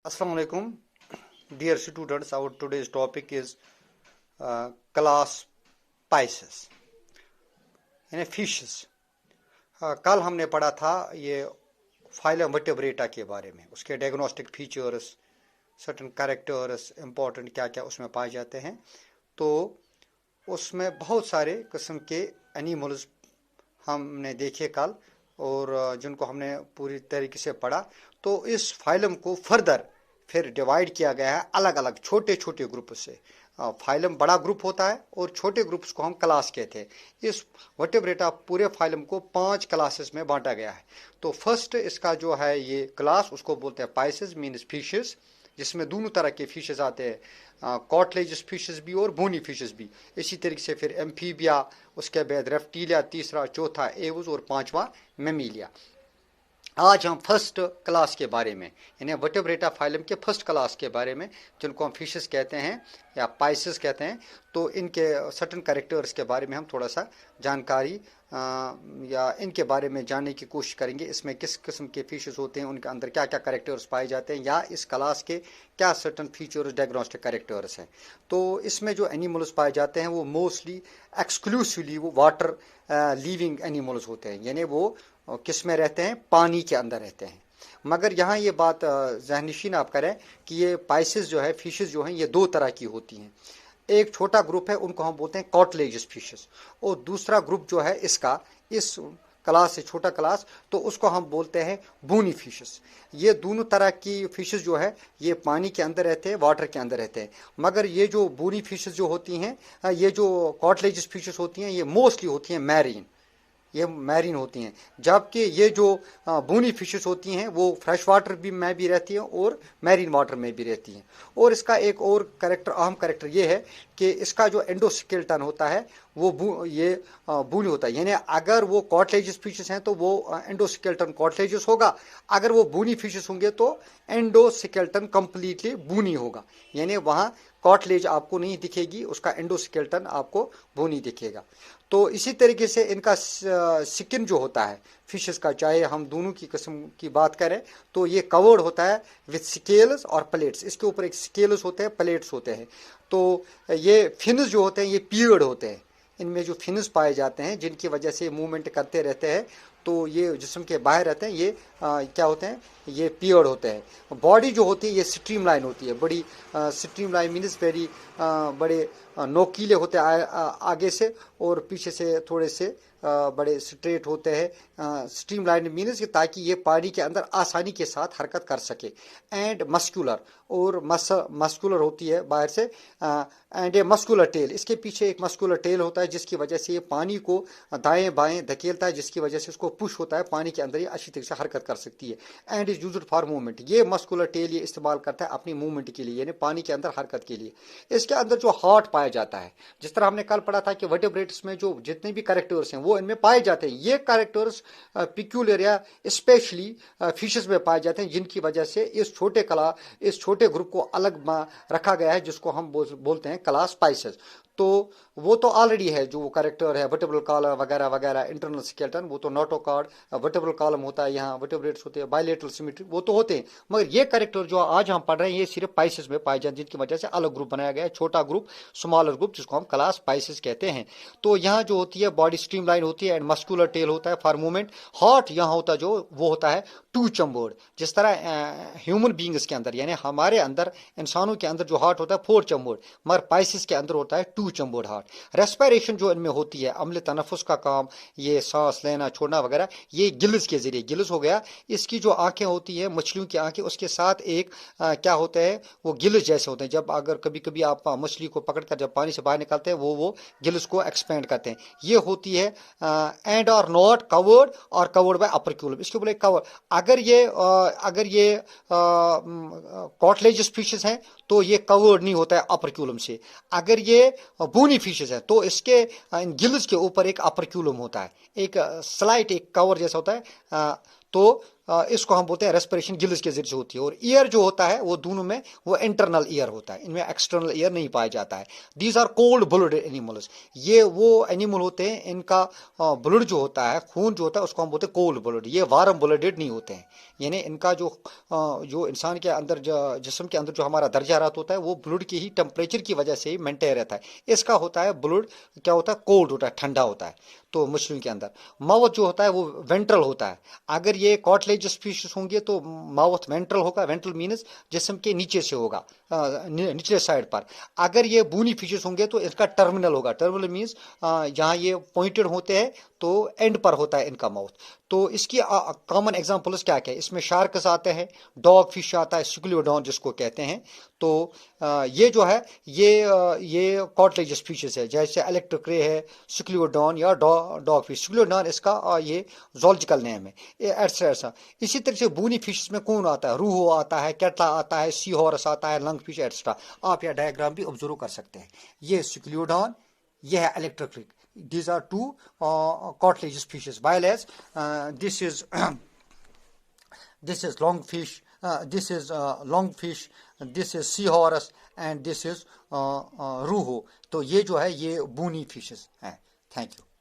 Assalamu alaikum, dear students. Our today's topic is class Pisces यानी fishes. कल हमने पढ़ा था ये फाइलम वर्टेब्रेटा के बारे में, उसके diagnostic features, certain characters, important क्या क्या उसमें पाए जाते हैं. तो उसमें बहुत सारे किस्म के एनिमल्स हमने देखे कल, और जिनको हमने पूरी तरीके से पढ़ा. तो इस फाइलम को फर्दर फिर डिवाइड किया गया है अलग अलग छोटे छोटे ग्रुप से. फाइलम बड़ा ग्रुप होता है और छोटे ग्रुप्स को हम क्लास कहते हैं. इस वर्टेब्रेटा पूरे फाइलम को 5 क्लासेस में बांटा गया है. तो फर्स्ट इसका जो है ये क्लास, उसको बोलते हैं पाइसेस मीन्स फिशेस, जिसमें दोनों तरह के फिशेस आते हैं, कॉटलेजस फिशेस भी और बोनी फिशेस भी. इसी तरीके से फिर एम्फीबिया, उसके बाद रेप्टिलिया, तीसरा, चौथा एवज और पांचवा मेमीलिया. आज हम फर्स्ट क्लास के बारे में यानी वर्टेब्रेटा फाइलम के फर्स्ट क्लास के बारे में, जिनको हम फिशेस कहते हैं या पाइसेस कहते हैं, तो इनके सर्टन कैरेक्टर्स के बारे में हम थोड़ा सा जानकारी या इनके बारे में जानने की कोशिश करेंगे. इसमें किस किस्म के फिशेस होते हैं, उनके अंदर क्या क्या कैरेक्टर्स पाए जाते हैं, या इस क्लास के क्या सर्टन फीचर्स, डायग्नोस्टिक कैरेक्टर्स हैं. तो इसमें जो एनिमल्स पाए जाते हैं वो मोस्टली एक्सक्लूसिवली वो वाटर लिविंग एनिमल्स होते हैं, यानी वो किस में रहते हैं, पानी के अंदर रहते हैं. मगर यहाँ ये बात ज़हननशीन आप करें कि ये पाइसेस जो है, फिशेस जो हैं, ये दो तरह की होती हैं. एक छोटा ग्रुप है, उनको हम बोलते हैं कॉटलेजस फिशेस, और दूसरा ग्रुप जो है इसका, इस क्लास से छोटा क्लास, तो उसको हम बोलते हैं बोनी फिशेस. ये दोनों तरह की फिशेस जो है ये पानी के अंदर रहते हैं, वाटर के अंदर रहते हैं. मगर ये जो बोनी फिशेस जो होती हैं, ये जो कॉटलेजस फिशेस होती हैं, ये मोस्टली होती हैं मैरीन, ये मैरीन होती हैं. जबकि ये जो बोनी फिशेस होती हैं वो फ्रेश वाटर भी में भी रहती हैं और मैरीन वाटर में भी रहती हैं. और इसका एक और कैरेक्टर, अहम कैरेक्टर ये है कि इसका जो एंडोस्केलेटन होता है वो बोनी होता है. यानी अगर वो कॉटलेजस फिशेस हैं तो वो एंडोस्केलेटन कॉटलेजस होगा, अगर वो बोनी फिशेस होंगे तो एंडोस्केलेटन कंप्लीटली बोनी होगा. यानी वहाँ कॉटलेज आपको नहीं दिखेगी, उसका एंडोस्केलेटन आपको बोनी दिखेगा. तो इसी तरीके से इनका स्किन जो होता है फिशेस का, चाहे हम दोनों की किस्म की बात करें, तो ये कवर्ड होता है विथ स्केल्स और प्लेट्स. इसके ऊपर एक स्केल्स होते हैं, प्लेट्स होते हैं. तो ये फिन्स जो होते हैं ये पियर्ड होते हैं. इनमें जो फिन्स पाए जाते हैं जिनकी वजह से मूवमेंट करते रहते हैं, तो ये जिस्म के बाहर रहते हैं, ये क्या होते हैं, ये पियर्ड होते हैं. बॉडी जो होती है ये स्ट्रीम लाइन होती है, बड़ी स्ट्रीम लाइन मीन्स वेरी बड़े नोकीले होते हैं आगे से, और पीछे से थोड़े से बड़े स्ट्रेट होते हैं. स्ट्रीम लाइन मीन्स ताकि ये पानी के अंदर आसानी के साथ हरकत कर सके. एंड मस्कुलर, और मस्कुलर होती है बाहर से. एंड ए मस्कुलर टेल, इसके पीछे एक मस्कुलर टेल होता है जिसकी वजह से ये पानी को दाएं बाएं धकेलता है, जिसकी वजह से उसको पुश होता है, पानी के अंदर ये अच्छी तरीके से हरकत कर सकती है. And is used for movement, ये मस्कुलर टेल ये इस्तेमाल करता है अपनी मूवमेंट के लिए, यानी पानी के अंदर हरकत के लिए. इसके अंदर जो हार्ट पाया जाता है, जिस तरह हमने कल पढ़ा था कि वर्टेब्रेट्स में जो जितने भी कैरेक्टर्स हैं वो इनमें पाए जाते हैं. ये कैरेक्टर्स पिक्यूलियर या स्पेशली फिशेस में पाए जाते हैं, जिनकी वजह से इस छोटे ग्रुप को अलग रखा गया है, जिसको हम बोलते हैं क्लास पाइसेस. तो वो तो ऑलरेडी है, जो कैरेक्टर है वर्टेब्रल कॉलम वगैरह वगैरह, इंटरनल स्केलेटन, वो तो नोटोकॉर्ड, वर्टेब्रल कॉलम होता है, यहाँ वर्टेब्रेट्स होते हैं, बायलेटरल सिमेट्री, वो तो होते हैं. मगर ये कैरेक्टर जो आज हम पढ़ रहे हैं ये सिर्फ पाइसेस में पाए जाते हैं, जिनकी वजह से अलग ग्रुप बनाया गया है, छोटा ग्रुप, स्मॉलर ग्रुप, जिसको हम क्लास पाइसेस कहते हैं. तो यहाँ जो होती है बॉडी स्ट्रीम लाइन होती है, एंड मस्कुलर टेल होता है फॉर मूवमेंट. हार्ट यहाँ होता है जो वो होता है टू चैम्बर्ड, जिस तरह ह्यूमन बींग्स के अंदर, यानी हमारे अंदर, इंसानों के अंदर जो हार्ट होता है 4 चैम्बर्ड, मगर पाइसेस के अंदर होता है 2 चैम्बर्ड हार्ट. रेस्पिरेशन जो इनमें होती है, अम्ल तनफुस का काम, ये सांस लेना छोड़ना वगैरह, ये गिल्स के जरिए, गिल्स हो गया. इसकी जो आंखें होती हैं मछलियों की आंखें, उसके साथ एक क्या होता है, वो गिल्स जैसे होते हैं. जब अगर कभी कभी आप मछली को पकड़कर जब पानी से बाहर निकालते हैं, वो गिल्स को एक्सपेंड करते हैं. ये होती है एंड और नॉट कवर्ड और कवर्ड बाय अपर्क्यूलम, इसके बोले कवर. अगर ये कॉटलेजस फिशेस हैं तो ये कवर्ड नहीं होता है अपर्क्यूलम से. अगर ये बोनी फिशेस है तो इसके गिल्स के ऊपर एक अपर्क्यूलम होता है, एक स्लाइट, एक कवर जैसा होता है. तो اس کو ہم بولتے ہیں ریسپریشن گلز کے ذریعے سے ہوتی ہے. اور ایئر جو ہوتا ہے وہ دونوں میں وہ انٹرنل ایئر ہوتا ہے, ان میں ایکسٹرنل ایئر نہیں پایا جاتا ہے. These are cold blood animals. یہ وہ اینیمل ہوتے ہیں ان کا بلڈ جو ہوتا ہے, خون جو ہوتا ہے, اس کو ہم بولتے ہیں کولڈ بلڈ. یہ وارم بلڈڈ نہیں ہوتے ہیں, یعنی ان کا جو انسان کے اندر جسم کے اندر جو ہمارا درجہ حرارت ہوتا ہے وہ بلڈ کی ہی ٹمپریچر کی وجہ سے ہی مینٹین رہتا ہے. اس کا ہوتا ہے بلڈ کیا ہوتا ہے, کولڈ ہوتا ہے, ٹھنڈا ہوتا ہے. تو مچھلیوں کے اندر ماؤتھ جو ہوتا ہے وہ وینٹرل ہوتا ہے. اگر یہ کارٹلیجس فشز ہوں گے تو ماؤتھ وینٹرل ہوگا. وینٹرل مینز جسم کے نیچے سے ہوگا, نچلے سائڈ پر. اگر یہ بونی فشز ہوں گے تو اس کا ٹرمینل ہوگا. ٹرمینل مینز جہاں یہ پوائنٹڈ ہوتے ہیں تو اینڈ پر ہوتا ہے ان کا ماؤتھ. تو اس کی کامن ایگزامپلس کیا کیا ہے, اس میں شارکس آتے ہیں, ڈاگ فش آتا ہے, سکلیوڈون جس کو کہتے ہیں. تو یہ جو ہے یہ کارٹلیجس فشز ہے, جیسے الیکٹرک رے ہے, سکلیوڈون یا ڈاگ فش. سکلیوڈون اس کا یہ زولوجیکل نیم ہے, ایٹسٹرا. اسی طرح سے بونی فشز میں کون آتا ہے, روہو آتا ہے, کیٹلا آتا ہے, سی ہارس آتا ہے, لنگ فش ایٹسٹرا. آپ یہ ڈائیگرام بھی آبزرو کر سکتے ہیں. یہ سکلیوڈون, یہ ہے الیکٹرک رے. These are two cartilaginous fishes. While as this is longfish, this is longfish, this is seahorse, and this is ruho. تو یہ جو ہے یہ bony fishes ہیں. Thank you.